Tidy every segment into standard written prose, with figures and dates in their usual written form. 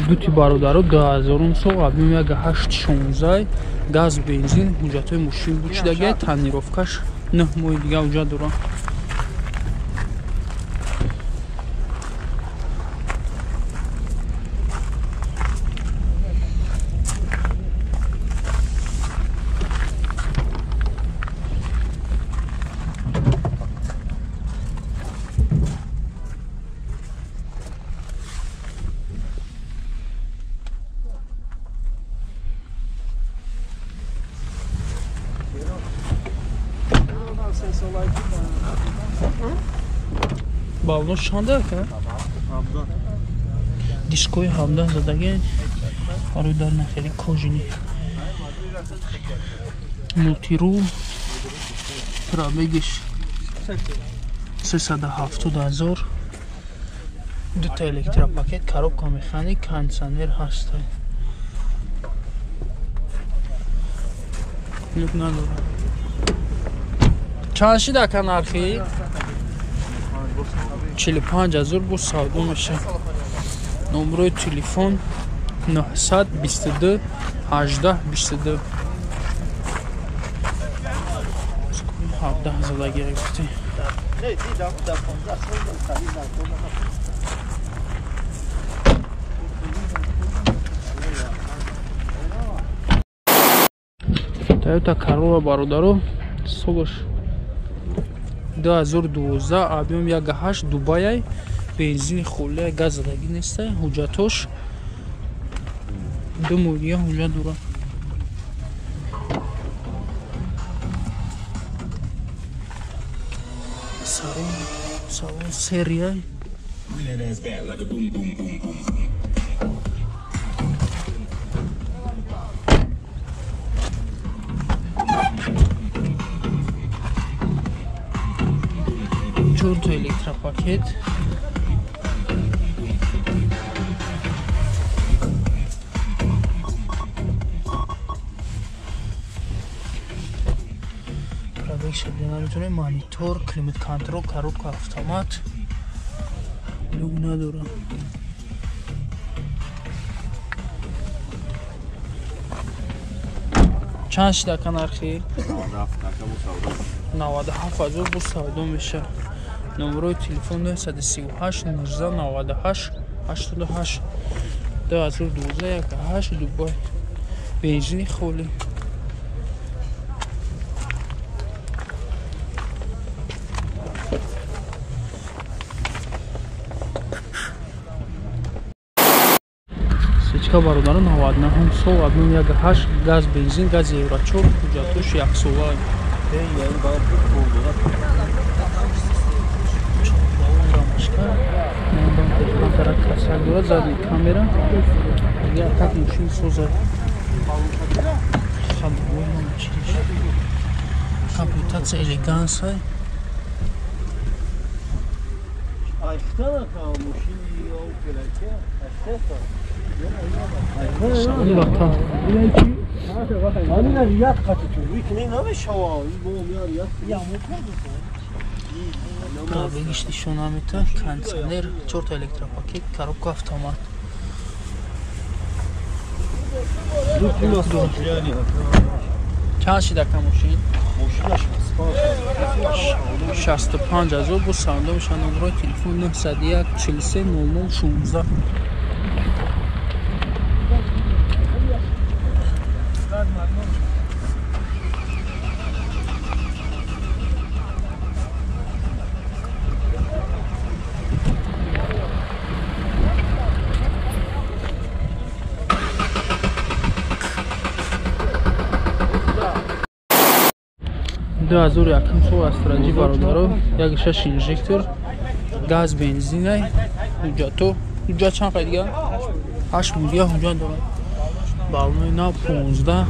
Дути бародару 2000 сол объем 816 газ бензин ҳуҷҷатҳои мошин бучидаги танировкаш 9 моҳи дига ҳуҷҷат дорам. Бално чанда ка? Дискои 17 задаги ҳарӯдар нахери кожини. Мултирул пробегиш 370,000. Дута электропакет, коробка механик, кондиционер ҳаст. Люк надора. Чанд шида ка нархи? 45,000 бу савдо меша. Номерои телефон 922 18 22. 17 зада гирифтӣ. Toyota Corolla бародару солаш 2012 объем 1.8 Дубай бензини холия газ задаги неста ҳуҷҷатош 2 моҳия ҳуҷҷат дора. Салон серия чорта электропакет. Пробег шабдинамитоне монитор, климат контрол, коробка автомат. Люк надора. Чанд шида ка нархи? 97,000 бу савдо меша. Номерои телефон 938 1998 88 2012 1.8 Дубай бензини холи. Сечка бародару 99 сол объем 1.8 газ бензин газ евро 4 ҳуҷҷатош 1 сола. Контракт дорад задни камера. Я так мошин созад. Комплектация элегансия. Пробегиш нишонамета, кондиционер, чорта электропакет, коробка автомат. Чанд шида ка мошин? 65,000 бу савдо меша. Номерои телефон 901 43 00 16. Азур якум сол астраҷи бародаро 1.6 инжектор газ бензинай ҳуҷҷат чанд қай дига 8 моҳия ҳуҷҷат дорад. балнои нав 15.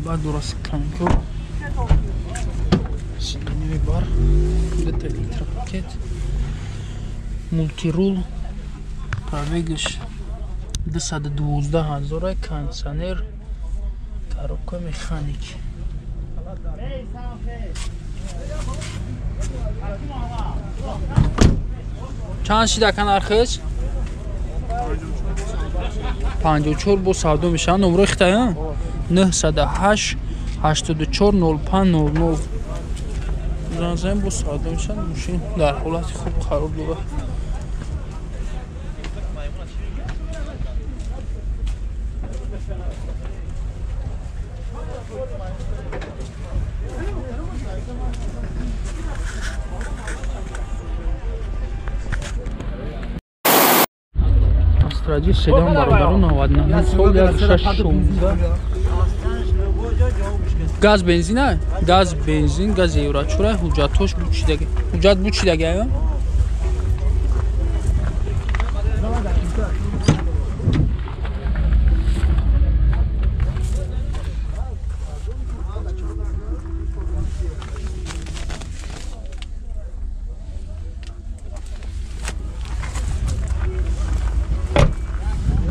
Баъд дураст камко сиденияи бар дата электропакет мултирул пробегиш 212 000 кондиционер, коробка механик. چند شیدکن ارخش؟ 54 با سودو میشن. نمره اختیار 908 84 05 00 زنزن با سودو میشن. ماشین در حالت خوب قرار داره. استراجی سیدان برادران 99 سال 1616 گاز بنزینه گاز بنزین گاز یورا چورا حجتش بود چیدگه حجت بود چیدگه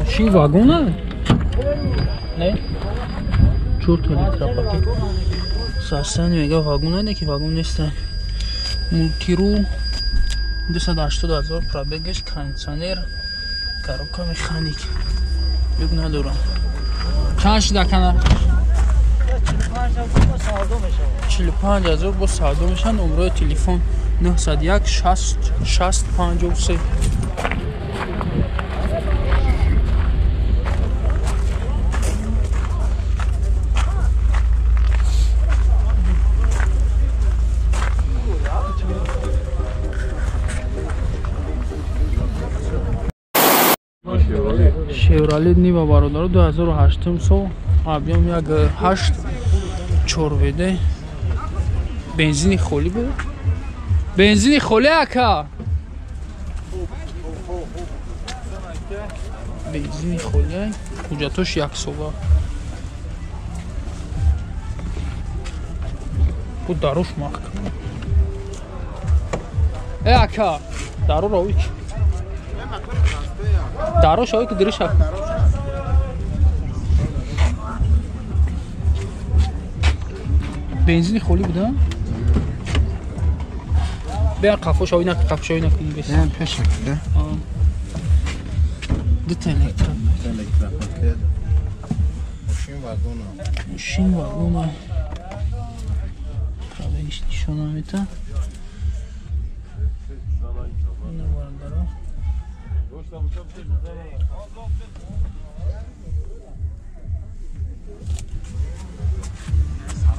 چی واگونه؟ نه؟ چورت لیتر پاکی ساستن میگه واگونه نه که واگون نیستن. مولتی رو 280 000 پرابگش کانسانر کاروکا مکانیک بگو ندارم. چند شده کنه؟ 45 000 با سادو میشن. نمره تلفن 901 60 60 53 شوراله نیو برادر 2008 سال ابیام یک 8 چوربده بنزین خالی بود. بنزین خالی اکا بنزین خالی حجتش 1 سال بود. داروش محکم اکا دارو روی دارو شوی که درش بنزین خالی بوده. بیا قفو شوی نکنی بس نه پیش بده. دو الکترا پاکت ماشین واگونه پرابگش نشونه میده.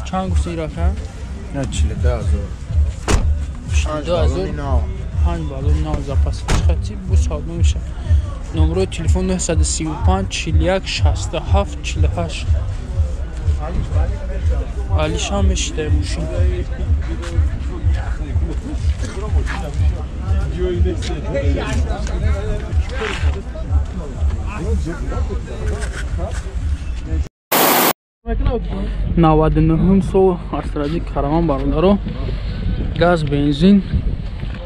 چند گفتی رکن؟ نه 42 000 5 بالون ناو زپاس خطی بو سادو میشه. نمره تلفن 935 41 67 48 علیش هم میشته ماشین. نود و نهم سال استرادی کاروان برادرو گاز بنزین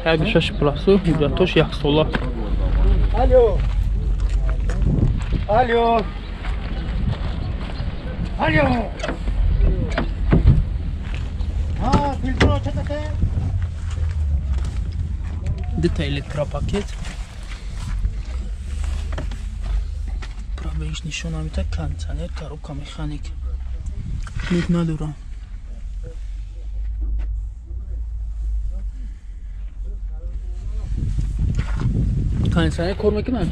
1.6 پلاسو حجتش 1 سال. الو الو الو ها فیلتر چته دو الکترا پاکت پرابگش نشونه میده. کانسانر کاروکا مکانیک نیک ندارم. کانسانر کار میکنه.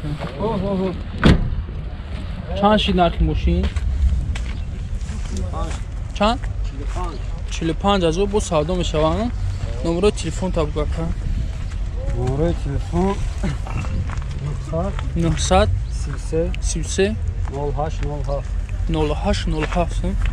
چند شید نرخی ماشین؟ چند؟ 45 000 با سودا میشوند. نمره تلفن تابگاه کن. نمره تلفن 900 33 33 08 07 08 07